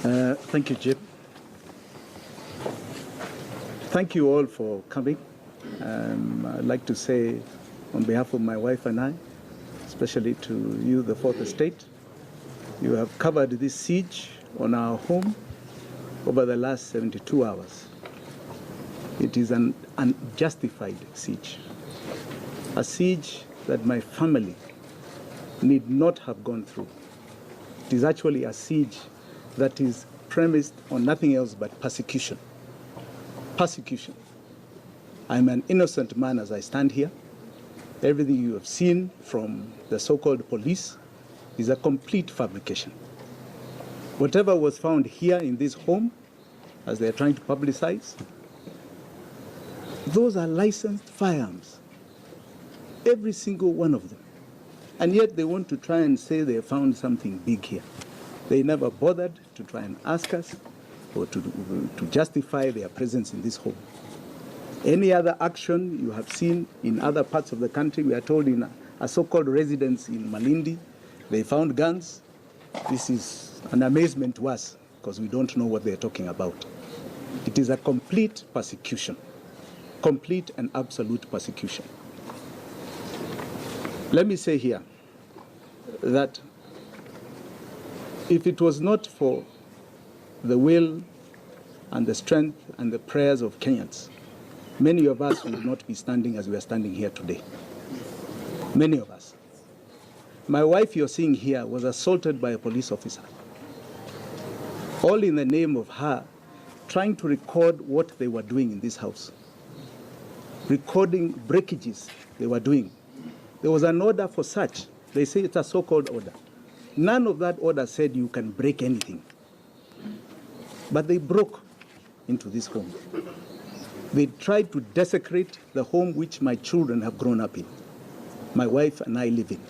Thank you, Jim. Thank you all for coming. I'd like to say on behalf of my wife and I, especially to you, the Fourth Estate, you have covered this siege on our home over the last 72 hours. It is an unjustified siege, a siege that my family need not have gone through. It is actually a siege that is premised on nothing else but persecution. Persecution. I'm an innocent man as I stand here. Everything you have seen from the so-called police is a complete fabrication. Whatever was found here in this home, as they are trying to publicize, those are licensed firearms. Every single one of them. And yet they want to try and say they found something big here. They never bothered to try and ask us or to justify their presence in this home. Any other action you have seen in other parts of the country, we are told in a so-called residence in Malindi, they found guns. This is an amazement to us because we don't know what they're talking about. It is a complete persecution, complete and absolute persecution. Let me say here that if it was not for the will and the strength and the prayers of Kenyans, many of us would not be standing as we are standing here today. Many of us. My wife you're seeing here was assaulted by a police officer. All in the name of her trying to record what they were doing in this house. Recording breakages they were doing. There was an order for search. They say it's a so-called order. None of that order said you can break anything. But they broke into this home. They tried to desecrate the home which my children have grown up in. My wife and I live in.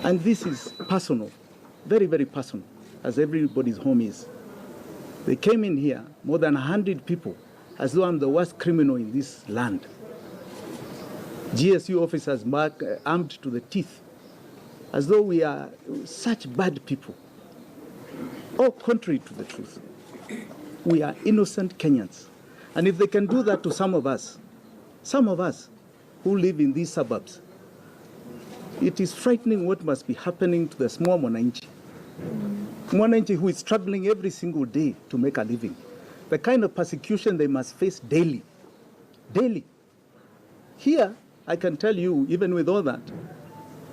And this is personal, very, very personal, as everybody's home is. They came in here, more than 100 people, as though I'm the worst criminal in this land. GSU officers armed to the teeth, as though we are such bad people. All contrary to the truth. We are innocent Kenyans. And if they can do that to some of us who live in these suburbs, it is frightening what must be happening to the small Mwananchi. Mwananchi who is struggling every single day to make a living. The kind of persecution they must face daily. Daily. Here, I can tell you, even with all that,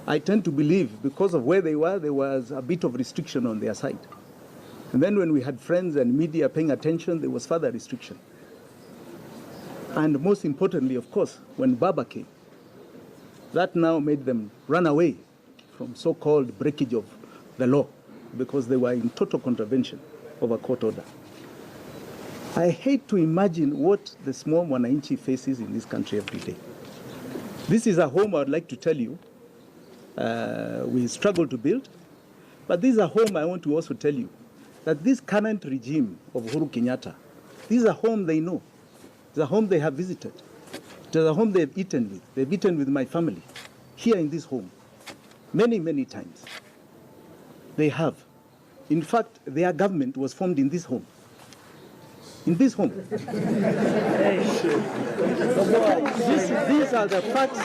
I tend to believe because of where they were, there was a bit of restriction on their side. And then when we had friends and media paying attention, there was further restriction. And most importantly, of course, when Baba came, that now made them run away from so-called breakage of the law because they were in total contravention of a court order. I hate to imagine what the small Mwananchi faces in this country every day. This is a home I would like to tell you we struggle to build, but this is a home I want to also tell you that this current regime of Uhuru Kenyatta, this is a home they know. It's a home they have visited. It's a home they've eaten with. They've eaten with my family here in this home many, many times. They have. In fact, their government was formed in this home. In this home. These are the facts.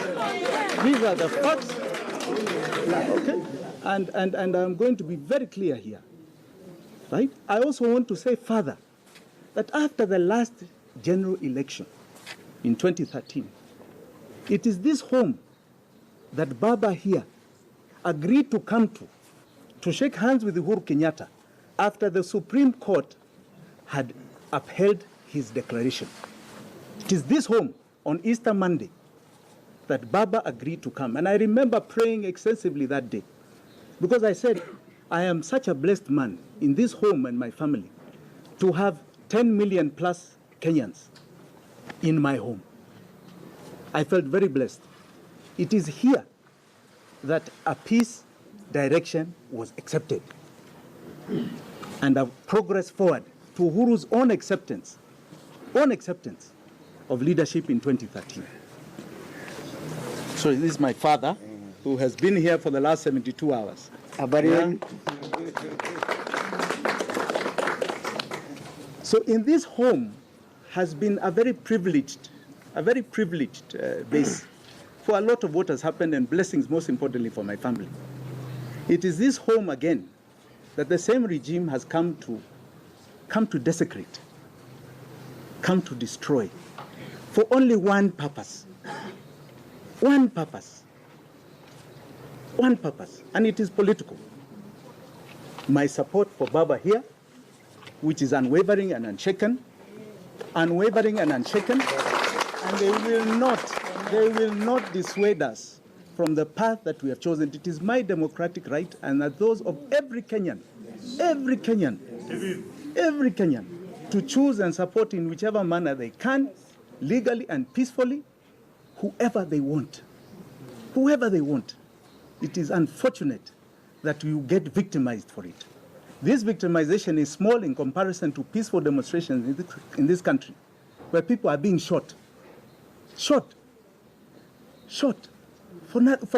These are the facts. Okay? And I'm going to be very clear here. Right? I also want to say further that after the last general election in 2013, it is this home that Baba here agreed to come to shake hands with Uhuru Kenyatta after the Supreme Court had upheld his declaration. It is this home on Easter Monday that Baba agreed to come. And I remember praying extensively that day because I said, I am such a blessed man in this home and my family to have 10 million plus Kenyans in my home. I felt very blessed. It is here that a peace direction was accepted and a progress forward to Uhuru's own acceptance of leadership in 2013. So this is my father, who has been here for the last 72 hours. So in this home has been a very privileged base for a lot of what has happened, and blessings, most importantly, for my family. It is this home again that the same regime has come to desecrate, come to destroy, for only one purpose. One purpose. One purpose. And it is political. My support for Baba here, which is unwavering and unshaken, unwavering and unshaken, and they will not dissuade us from the path that we have chosen. It is my democratic right, and that those of every Kenyan, to choose and support in whichever manner they can, legally and peacefully, whoever they want. Whoever they want. It is unfortunate that you get victimized for it. This victimization is small in comparison to peaceful demonstrations in this country, where people are being shot. Shot. For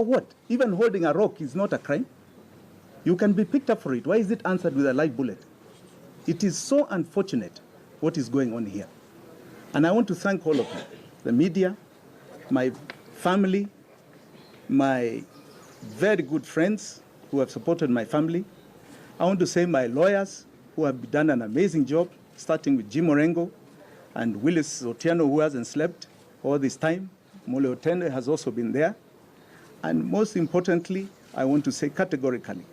what? Even holding a rock is not a crime. You can be picked up for it. Why is it answered with a live bullet? It is so unfortunate what is going on here. And I want to thank all of you, the media, my family, my very good friends who have supported my family. I want to say my lawyers who have done an amazing job, starting with Jim Orengo and Willis Otieno, who hasn't slept all this time. Mole Otende has also been there. And most importantly, I want to say categorically,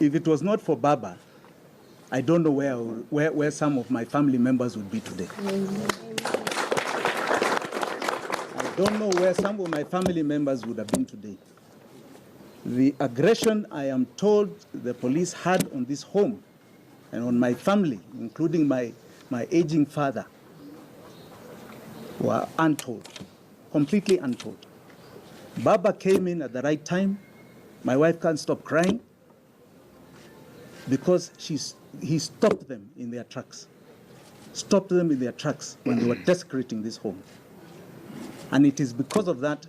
if it was not for Baba, I don't know where some of my family members would be today. I don't know where some of my family members would have been today. The aggression I am told the police had on this home and on my family, including my aging father, were untold, completely untold. Baba came in at the right time. My wife can't stop crying because he stopped them in their tracks. Stopped them in their tracks when they were desecrating this home. And it is because of that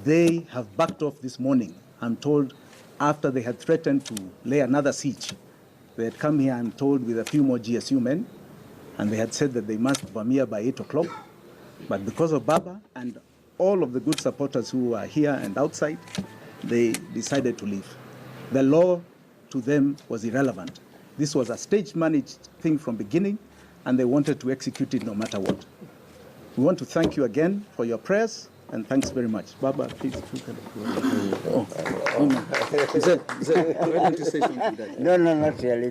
they have backed off this morning. I'm told after they had threatened to lay another siege. They had come here, I'm told, with a few more GSU men, and they had said that they must Vamia by 8 o'clock. But because of Baba and all of the good supporters who are here and outside, they decided to leave. The law to them was irrelevant. This was a stage-managed thing from beginning, and they wanted to execute it no matter what. We want to thank you again for your prayers, and thanks very much. Baba, please. Oh, no. Why don't you say something to that? No, not really.